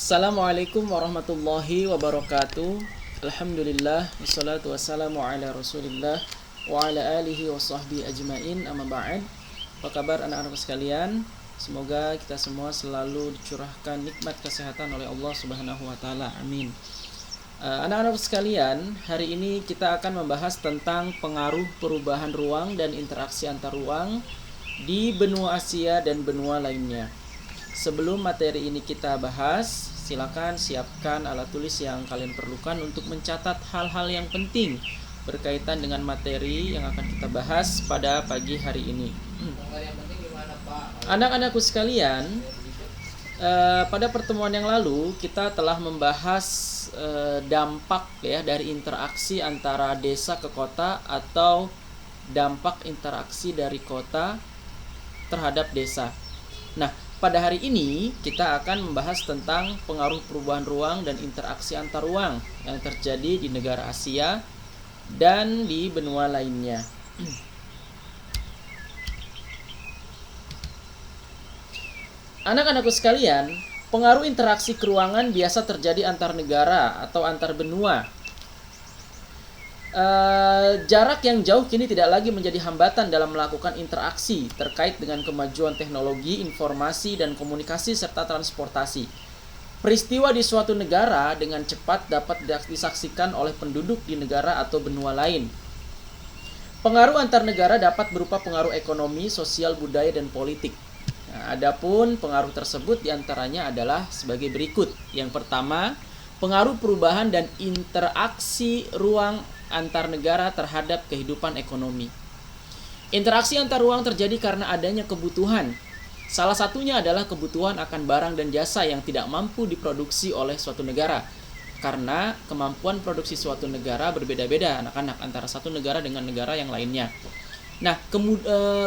Assalamualaikum warahmatullahi wabarakatuh. Alhamdulillah wassalatu wassalamu ala Rasulillah wa ala alihi wa sahbihi ajmain. Amma ba'd. Apa kabar anak-anak sekalian? Semoga kita semua selalu dicurahkan nikmat kesehatan oleh Allah Subhanahu wa taala. Amin. Anak-anak sekalian, hari ini kita akan membahas tentang pengaruh perubahan ruang dan interaksi antar ruang di benua Asia dan benua lainnya. Sebelum materi ini kita bahas, silakan siapkan alat tulis yang kalian perlukan untuk mencatat hal-hal yang penting berkaitan dengan materi yang akan kita bahas pada pagi hari ini. Anak-anakku sekalian, pada pertemuan yang lalu kita telah membahas dampak ya dari interaksi antara desa ke kota atau dampak interaksi dari kota terhadap desa. Nah, pada hari ini kita akan membahas tentang pengaruh perubahan ruang dan interaksi antar ruang yang terjadi di negara Asia dan di benua lainnya. Anak-anakku sekalian, pengaruh interaksi keruangan biasa terjadi antar negara atau antar benua. Jarak yang jauh kini tidak lagi menjadi hambatan dalam melakukan interaksi terkait dengan kemajuan teknologi, informasi, dan komunikasi serta transportasi. Peristiwa di suatu negara dengan cepat dapat disaksikan oleh penduduk di negara atau benua lain. Pengaruh antar negara dapat berupa pengaruh ekonomi, sosial, budaya, dan politik. Nah, adapun pengaruh tersebut diantaranya adalah sebagai berikut. Yang pertama, pengaruh perubahan dan interaksi ruang antar negara terhadap kehidupan ekonomi. Interaksi antar ruang terjadi karena adanya kebutuhan. Salah satunya adalah kebutuhan akan barang dan jasa yang tidak mampu diproduksi oleh suatu negara. Karena kemampuan produksi suatu negara berbeda-beda anak-anak antara satu negara dengan negara yang lainnya. Nah,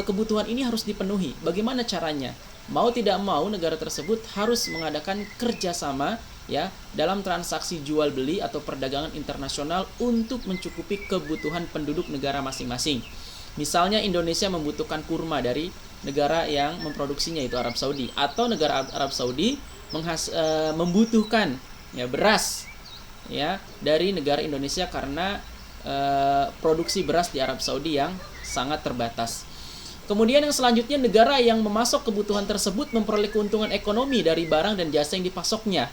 kebutuhan ini harus dipenuhi. Bagaimana caranya? Mau tidak mau negara tersebut harus mengadakan kerjasama ya dalam transaksi jual beli atau perdagangan internasional untuk mencukupi kebutuhan penduduk negara masing-masing. Misalnya Indonesia membutuhkan kurma dari negara yang memproduksinya, yaitu Arab Saudi, atau negara Arab Saudi membutuhkan ya beras ya dari negara Indonesia karena produksi beras di Arab Saudi yang sangat terbatas. Kemudian yang selanjutnya, negara yang memasok kebutuhan tersebut memperoleh keuntungan ekonomi dari barang dan jasa yang dipasoknya.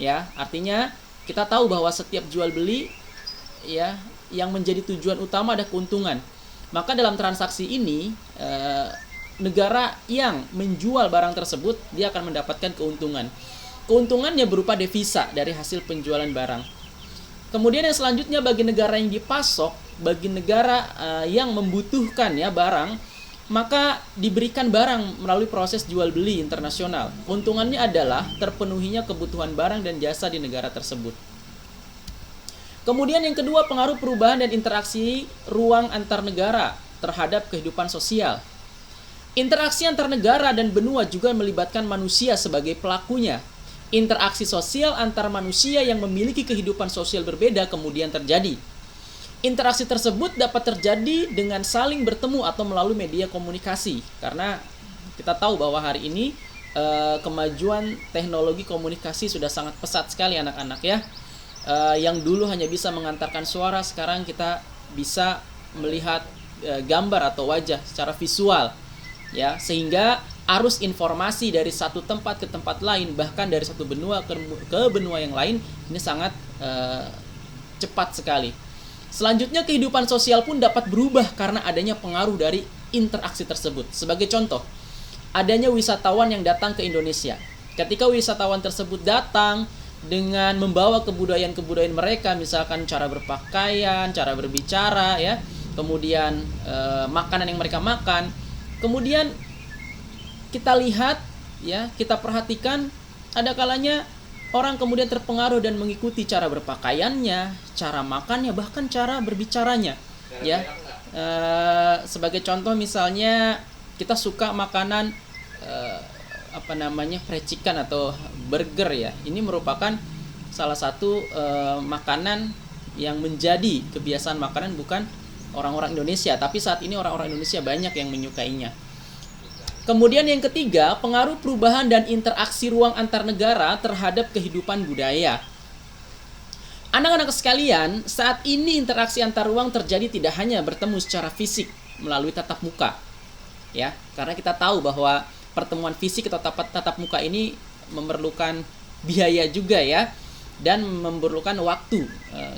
Ya, artinya kita tahu bahwa setiap jual beli ya yang menjadi tujuan utama ada keuntungan. Maka dalam transaksi ini negara yang menjual barang tersebut dia akan mendapatkan keuntungan. Keuntungannya berupa devisa dari hasil penjualan barang. Kemudian yang selanjutnya, bagi negara yang dipasok, bagi negara yang membutuhkan ya barang, maka diberikan barang melalui proses jual beli internasional. Keuntungannya adalah terpenuhinya kebutuhan barang dan jasa di negara tersebut. Kemudian yang kedua, pengaruh perubahan dan interaksi ruang antar negara terhadap kehidupan sosial. Interaksi antar negara dan benua juga melibatkan manusia sebagai pelakunya. Interaksi sosial antar manusia yang memiliki kehidupan sosial berbeda kemudian terjadi. Interaksi tersebut dapat terjadi dengan saling bertemu atau melalui media komunikasi. Karena kita tahu bahwa hari ini kemajuan teknologi komunikasi sudah sangat pesat sekali anak-anak ya. Yang dulu hanya bisa mengantarkan suara, sekarang kita bisa melihat gambar atau wajah secara visual. Ya, sehingga arus informasi dari satu tempat ke tempat lain, bahkan dari satu benua ke benua yang lain, ini sangat cepat sekali. Selanjutnya, kehidupan sosial pun dapat berubah karena adanya pengaruh dari interaksi tersebut. Sebagai contoh, adanya wisatawan yang datang ke Indonesia. Ketika wisatawan tersebut datang dengan membawa kebudayaan-kebudayaan mereka, misalkan cara berpakaian, cara berbicara, ya, kemudian makanan yang mereka makan, kemudian kita lihat, ya, kita perhatikan, ada kalanya orang kemudian terpengaruh dan mengikuti cara berpakaiannya, cara makannya, bahkan cara berbicaranya. Ya, sebagai contoh misalnya kita suka makanan fried chicken atau burger ya. Ini merupakan salah satu makanan yang menjadi kebiasaan makanan bukan orang-orang Indonesia, tapi saat ini orang-orang Indonesia banyak yang menyukainya. Kemudian yang ketiga, pengaruh perubahan dan interaksi ruang antar negara terhadap kehidupan budaya. Anak-anak sekalian, saat ini interaksi antar ruang terjadi tidak hanya bertemu secara fisik melalui tatap muka. Ya, karena kita tahu bahwa pertemuan fisik atau tatap muka ini memerlukan biaya juga ya, dan memerlukan waktu.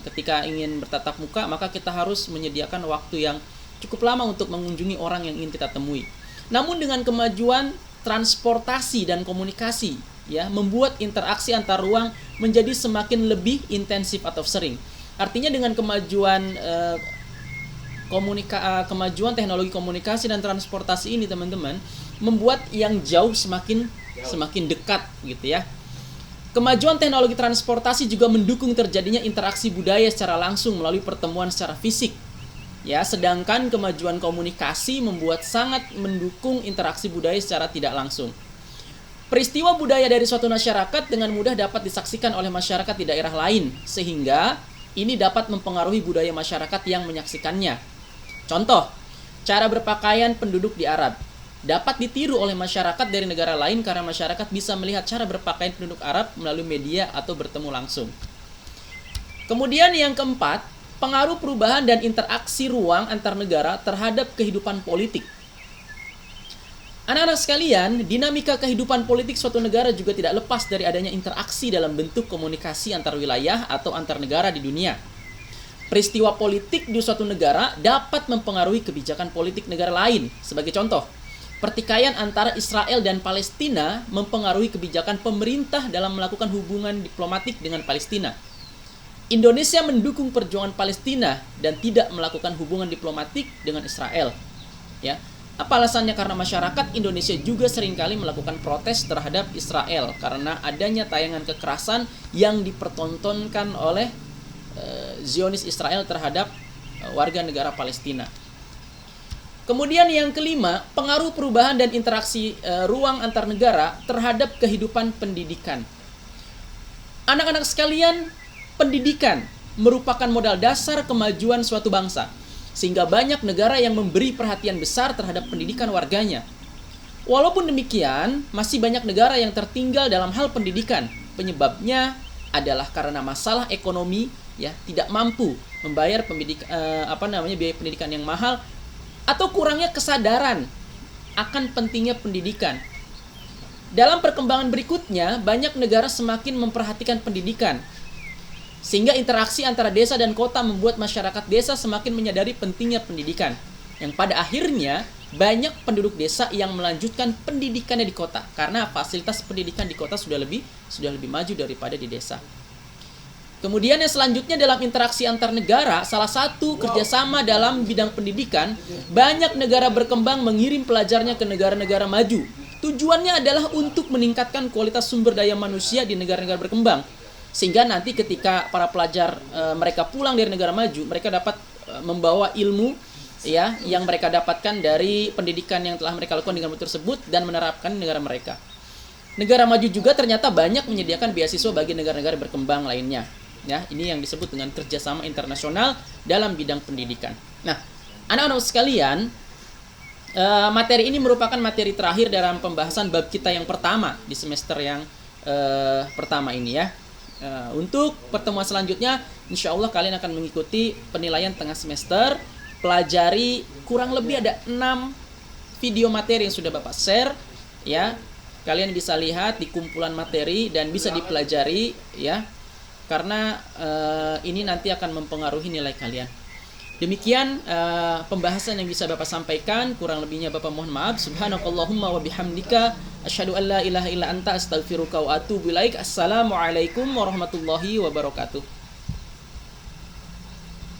Ketika ingin bertatap muka, maka kita harus menyediakan waktu yang cukup lama untuk mengunjungi orang yang ingin kita temui. Namun dengan kemajuan transportasi dan komunikasi, ya, membuat interaksi antar ruang menjadi semakin lebih intensif atau sering. Artinya dengan kemajuan kemajuan teknologi komunikasi dan transportasi ini, teman-teman, membuat yang jauh semakin dekat gitu ya. Kemajuan teknologi transportasi juga mendukung terjadinya interaksi budaya secara langsung melalui pertemuan secara fisik. Ya, sedangkan kemajuan komunikasi membuat sangat mendukung interaksi budaya secara tidak langsung. Peristiwa budaya dari suatu masyarakat dengan mudah dapat disaksikan oleh masyarakat di daerah lain, sehingga ini dapat mempengaruhi budaya masyarakat yang menyaksikannya. Contoh, cara berpakaian penduduk di Arab dapat ditiru oleh masyarakat dari negara lain karena masyarakat bisa melihat cara berpakaian penduduk Arab melalui media atau bertemu langsung. Kemudian yang keempat, pengaruh perubahan dan interaksi ruang antar negara terhadap kehidupan politik. Anak-anak sekalian, dinamika kehidupan politik suatu negara juga tidak lepas dari adanya interaksi dalam bentuk komunikasi antar wilayah atau antar negara di dunia. Peristiwa politik di suatu negara dapat mempengaruhi kebijakan politik negara lain. Sebagai contoh, pertikaian antara Israel dan Palestina mempengaruhi kebijakan pemerintah dalam melakukan hubungan diplomatik dengan Palestina. Indonesia mendukung perjuangan Palestina dan tidak melakukan hubungan diplomatik dengan Israel. Ya, apa alasannya? Karena masyarakat Indonesia juga seringkali melakukan protes terhadap Israel karena adanya tayangan kekerasan yang dipertontonkan oleh Zionis Israel terhadap warga negara Palestina. Kemudian yang kelima, pengaruh perubahan dan interaksi ruang antar negara terhadap kehidupan pendidikan. Anak-anak sekalian, pendidikan merupakan modal dasar kemajuan suatu bangsa, sehingga banyak negara yang memberi perhatian besar terhadap pendidikan warganya. Walaupun demikian, masih banyak negara yang tertinggal dalam hal pendidikan. Penyebabnya adalah karena masalah ekonomi, ya, tidak mampu membayar biaya pendidikan yang mahal, atau kurangnya kesadaran akan pentingnya pendidikan. Dalam perkembangan berikutnya, banyak negara semakin memperhatikan pendidikan, sehingga interaksi antara desa dan kota membuat masyarakat desa semakin menyadari pentingnya pendidikan. Yang pada akhirnya banyak penduduk desa yang melanjutkan pendidikannya di kota karena fasilitas pendidikan di kota sudah lebih maju daripada di desa. Kemudian yang selanjutnya dalam interaksi antar negara, salah satu kerjasama dalam bidang pendidikan, banyak negara berkembang mengirim pelajarnya ke negara-negara maju. Tujuannya adalah untuk meningkatkan kualitas sumber daya manusia di negara-negara berkembang. Sehingga nanti ketika para pelajar mereka pulang dari negara maju, mereka dapat membawa ilmu, ya, yang mereka dapatkan dari pendidikan yang telah mereka lakukan di negara tersebut dan menerapkan di negara mereka. Negara maju juga ternyata banyak menyediakan beasiswa bagi negara-negara berkembang lainnya. Ya, ini yang disebut dengan kerjasama internasional dalam bidang pendidikan. Nah, anak-anak sekalian, materi ini merupakan materi terakhir dalam pembahasan bab kita yang pertama di semester yang pertama ini ya. Untuk pertemuan selanjutnya, insya Allah kalian akan mengikuti penilaian tengah semester. Pelajari kurang lebih ada 6 video materi yang sudah Bapak share, ya. Kalian bisa lihat di kumpulan materi dan bisa dipelajari, ya. Karena ini nanti akan mempengaruhi nilai kalian. Demikian pembahasan yang bisa Bapak sampaikan. Kurang lebihnya Bapak mohon maaf. Subhanakallahumma wa bihamdika asyhadu an la ilaha illa anta astaghfiruka wa atubu ilaik. Assalamualaikum warahmatullahi wabarakatuh.